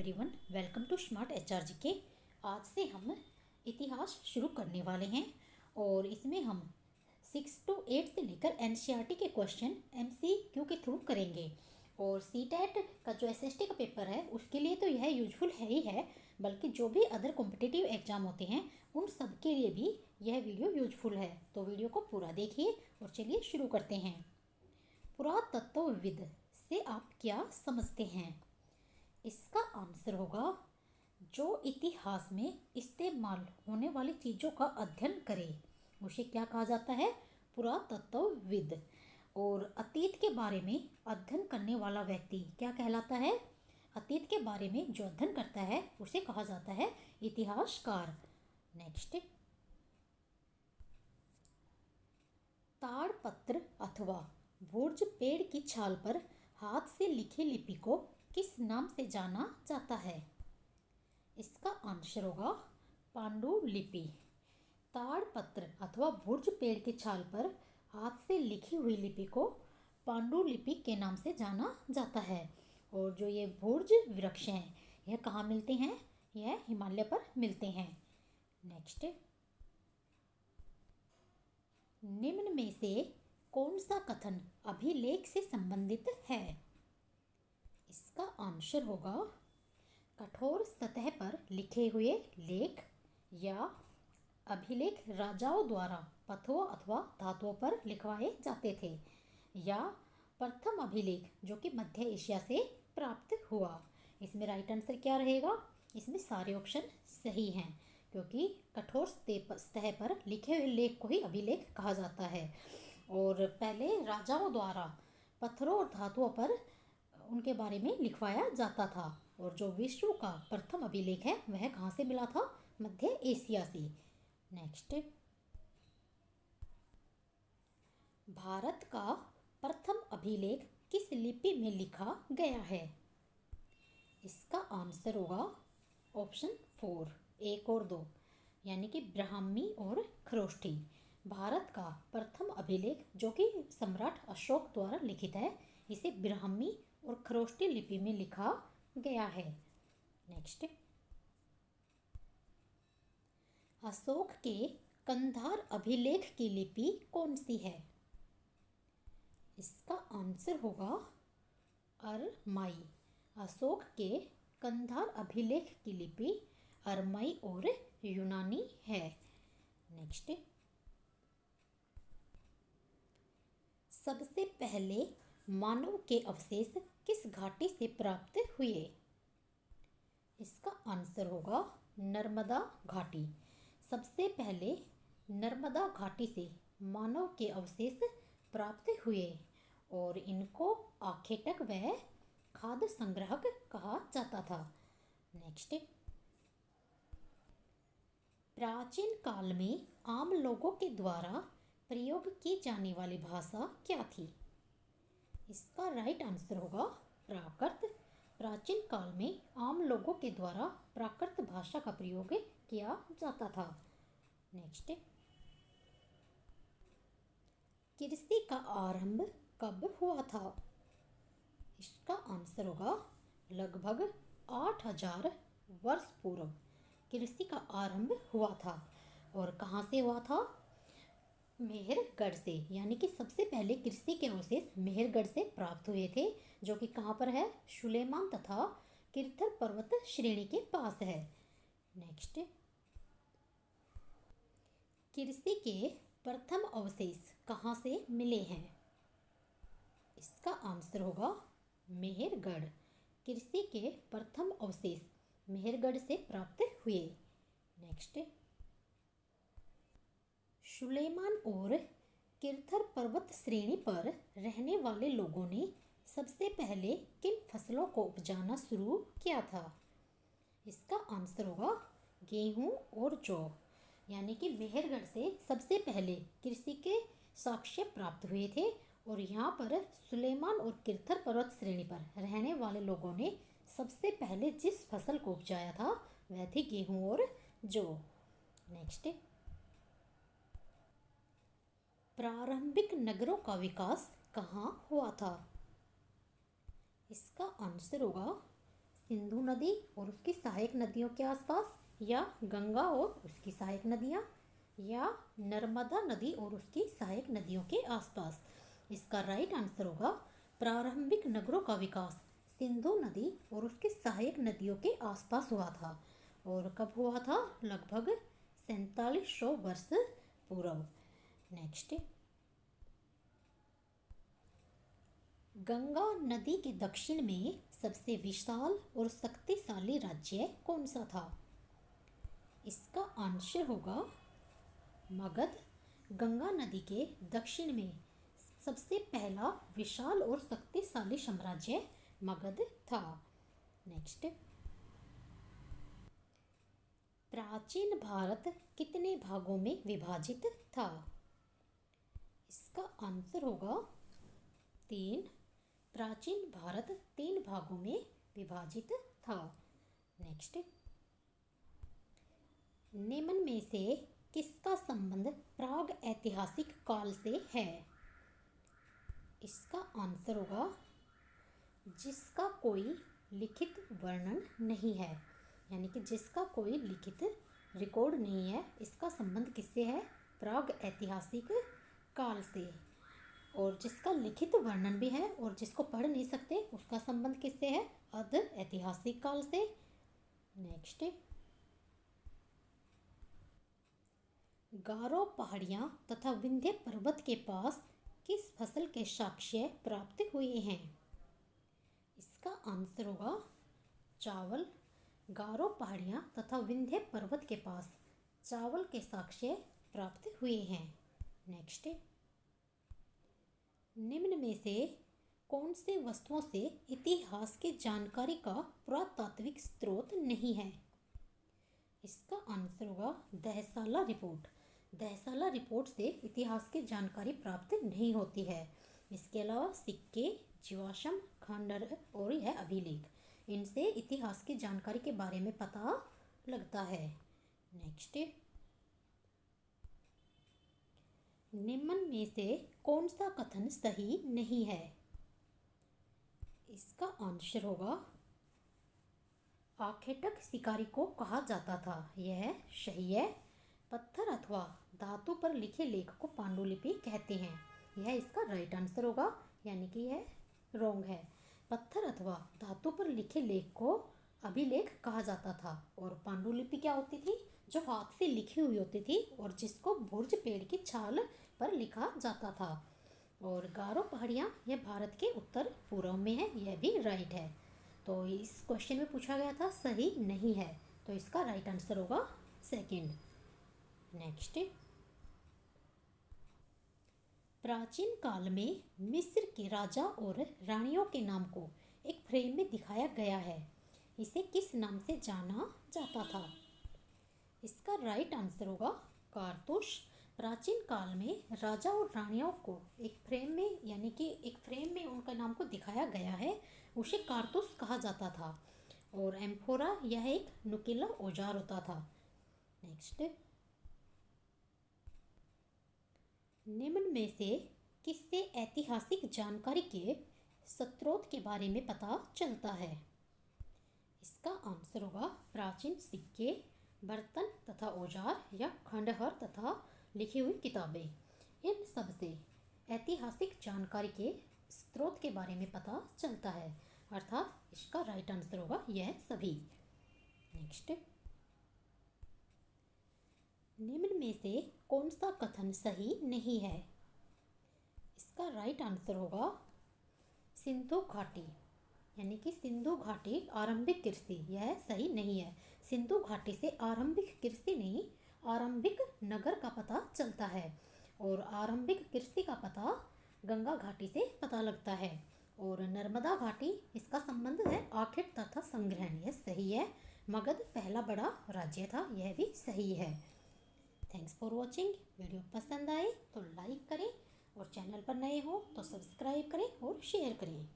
Everyone, welcome to smart HRGK। आज से हम इतिहास शुरू करने वाले हैं और इसमें हम 6 to 8 से लेकर NCERT के क्वेश्चन MCQ के थ्रू करेंगे। और CTET का जो SST का पेपर है उसके लिए तो यह यूजफुल है ही है, बल्कि जो भी अदर कॉम्पिटिटिव एग्जाम होते हैं उन सब के लिए भी यह वीडियो यूजफुल है। तो वीडियो को पूरा देखिए और चलिए शुरू करते हैं। पुरातत्वविद से आप क्या समझते हैं? इसका आंसर होगा जो इतिहास में इस्तेमाल होने वाली चीज़ों का अध्ययन करे उसे क्या कहा जाता है? पुरातत्वविद। और अतीत के बारे में अध्ययन करने वाला व्यक्ति क्या कहलाता है? अतीत के बारे में जो अध्ययन करता है उसे कहा जाता है इतिहासकार। नेक्स्ट, ताड़पत्र अथवा भुर्ज पेड़ की छाल पर हाथ से लिखी लिपि को किस नाम से जाना जाता है? इसका आंसर होगा पांडुलिपि। ताड़पत्र अथवा भुर्ज पेड़ की छाल पर हाथ से लिखी हुई लिपि को पांडुलिपि के नाम से जाना जाता है। और जो ये भुर्ज वृक्ष हैं यह कहाँ मिलते हैं? यह हिमालय पर मिलते हैं। नेक्स्ट, निम्न में से कौन सा कथन अभिलेख से संबंधित है? इसका आंसर होगा कठोर सतह पर लिखे हुए लेख या अभिलेख राजाओं द्वारा पत्थरों अथवा धातुओं पर लिखवाए जाते थे, या प्रथम अभिलेख जो कि मध्य एशिया से प्राप्त हुआ। इसमें राइट आंसर क्या रहेगा? इसमें सारे ऑप्शन सही हैं, क्योंकि कठोर सतह पर लिखे हुए लेख को ही अभिलेख कहा जाता है। और पहले राजाओं द्वारा पत्थरों और धातुओं पर उनके बारे में लिखवाया जाता था। और जो विश्व का प्रथम अभिलेख है वह कहाँ से मिला था? मध्य एशिया से। नेक्स्ट, भारत का प्रथम अभिलेख किस लिपि में लिखा गया है? इसका आंसर होगा ऑप्शन 4, 1 और 2, यानी कि ब्राह्मी और खरोष्ठी। भारत का प्रथम अभिलेख जो कि सम्राट अशोक द्वारा लिखित है, इसे ब्राह्मी और खरोष्ठी लिपि में लिखा गया है। नेक्स्ट, अशोक के कंधार अभिलेख की लिपि कौन सी है? इसका आंसर होगा अरमाई। अशोक के कंधार अभिलेख की लिपि अरमाई और यूनानी है। नेक्स्ट, सबसे पहले मानव के अवशेष किस घाटी से प्राप्त हुए? इसका आंसर होगा नर्मदा घाटी। सबसे पहले नर्मदा घाटी से मानव के अवशेष प्राप्त हुए और इनको आखेटक व खाद्य संग्राहक कहा जाता था। नेक्स्ट, प्राचीन काल में आम लोगों के द्वारा प्रयोग की जाने वाली भाषा क्या थी? इसका राइट आंसर होगा प्राकृत। प्राचीन काल में आम लोगों के द्वारा प्राकृत भाषा का प्रयोग किया जाता था। नेक्स्ट, कृषि का आरंभ कब हुआ था? इसका आंसर होगा लगभग 8000 वर्ष पूर्व कृषि का आरंभ हुआ था। और कहाँ से हुआ था? मेहरगढ़ से, यानी कि सबसे पहले कृषि के अवशेष मेहरगढ़ से प्राप्त हुए थे, जो कि कहाँ पर है? सुलेमान तथा किरथर पर्वत श्रेणी के पास है। नेक्स्ट, कृषि के प्रथम अवशेष कहाँ से मिले हैं? इसका आंसर होगा मेहरगढ़। कृषि के प्रथम अवशेष मेहरगढ़ से प्राप्त हुए। नेक्स्ट, सुलेमान और किरथर पर्वत श्रेणी पर रहने वाले लोगों ने सबसे पहले किन फसलों को उपजाना शुरू किया था? इसका आंसर होगा गेहूं और जौ। यानी कि मेहरगढ़ से सबसे पहले कृषि के साक्ष्य प्राप्त हुए थे और यहाँ पर सुलेमान और किरथर पर्वत श्रेणी पर रहने वाले लोगों ने सबसे पहले जिस फसल को उपजाया था वह थी गेहूं और जौ। नेक्स्ट, प्रारंभिक नगरों का विकास कहाँ हुआ था? इसका आंसर होगा सिंधु नदी और उसकी सहायक नदियों के आसपास, या गंगा और उसकी सहायक नदियाँ, या नर्मदा नदी और उसकी सहायक नदियों के आसपास। इसका राइट आंसर होगा प्रारंभिक नगरों का विकास सिंधु नदी और उसकी सहायक नदियों के आसपास हुआ था। और कब हुआ था? लगभग 4700 वर्ष पूर्व। नेक्स्ट, गंगा नदी के दक्षिण में सबसे विशाल और शक्तिशाली राज्य कौन सा था? इसका आंसर होगा मगध। गंगा नदी के दक्षिण में सबसे पहला विशाल और शक्तिशाली साम्राज्य मगध था। नेक्स्ट, प्राचीन भारत कितने भागों में विभाजित था? इसका आंसर होगा 3। प्राचीन भारत 3 भागों में विभाजित था। नेक्स्ट, निम्न में से किसका संबंध प्राग ऐतिहासिक काल से है? इसका आंसर होगा जिसका कोई लिखित वर्णन नहीं है, यानी कि जिसका कोई लिखित रिकॉर्ड नहीं है, इसका संबंध किससे है? प्राग ऐतिहासिक काल से। और जिसका लिखित वर्णन भी है और जिसको पढ़ नहीं सकते, उसका संबंध किससे है? अर्ध ऐतिहासिक काल से। नेक्स्ट, गारो पहाड़ियाँ तथा विंध्य पर्वत के पास किस फसल के साक्ष्य प्राप्त हुए हैं? इसका आंसर होगा चावल। गारो पहाड़ियाँ तथा विंध्य पर्वत के पास चावल के साक्ष्य प्राप्त हुए हैं। नेक्स्ट, निम्न में से कौन से वस्तुओं से इतिहास की जानकारी का पुरातात्विक स्रोत नहीं है? इसका आंसर होगा दहसाला रिपोर्ट। दहसाला रिपोर्ट से इतिहास की जानकारी प्राप्त नहीं होती है। इसके अलावा सिक्के, जीवाश्म, खंडहर और यह अभिलेख, इनसे इतिहास की जानकारी के बारे में पता लगता है। नेक्स्ट, निम्न में से कौन सा कथन सही नहीं है? इसका आंसर होगा आखेटक शिकारी को कहा जाता था, यह सही है। पत्थर अथवा धातु पर लिखे लेख को पांडुलिपि कहते हैं, यह इसका राइट आंसर होगा, यानी कि यह रॉन्ग है। पत्थर अथवा धातु पर लिखे लेख को अभिलेख कहा जाता था। और पांडुलिपि क्या होती थी? जो हाथ से लिखी हुई होती थी और जिसको भुर्ज पेड़ की छाल पर लिखा जाता था। और गारो पहाड़ियाँ यह भारत के उत्तर पूर्व में है, यह भी राइट है। तो इस क्वेश्चन में पूछा गया था सही नहीं है, तो इसका राइट आंसर होगा सेकंड। नेक्स्ट, प्राचीन काल में मिस्र के राजा और रानियों के नाम को एक फ्रेम में दिखाया गया है, इसे किस नाम से जाना जाता था? इसका राइट आंसर होगा कारतूस। प्राचीन काल में राजा और रानियों को एक फ्रेम में, यानी कि एक फ्रेम में उनका नाम को दिखाया गया है, उसे कारतूस कहा जाता था। और एम्फोरा यह एक नुकीला औजार होता था। नेक्स्ट, निम्न में से किससे ऐतिहासिक जानकारी के स्रोत के बारे में पता चलता है? इसका आंसर होगा प्राचीन सिक्के, बर्तन तथा औजार या खंडहर तथा लिखी हुई किताबें। इन सब से ऐतिहासिक जानकारी के स्रोत के बारे में पता चलता है, अर्थात इसका राइट आंसर होगा यह सभी। नेक्स्ट, निम्न में से कौन सा कथन सही नहीं है? इसका राइट आंसर होगा सिंधु घाटी, यानी कि सिंधु घाटी आरंभिक कृषि, यह सही नहीं है। सिंधु घाटी से आरंभिक कृषि नहीं, आरंभिक नगर का पता चलता है। और आरंभिक कृषि का पता गंगा घाटी से पता लगता है। और नर्मदा घाटी, इसका संबंध है आखेट तथा संग्रहण, यह सही है। मगध पहला बड़ा राज्य था, यह भी सही है। Thanks for watching. वीडियो पसंद आए तो लाइक करें और चैनल पर नए हो तो सब्सक्राइब करें और शेयर करें।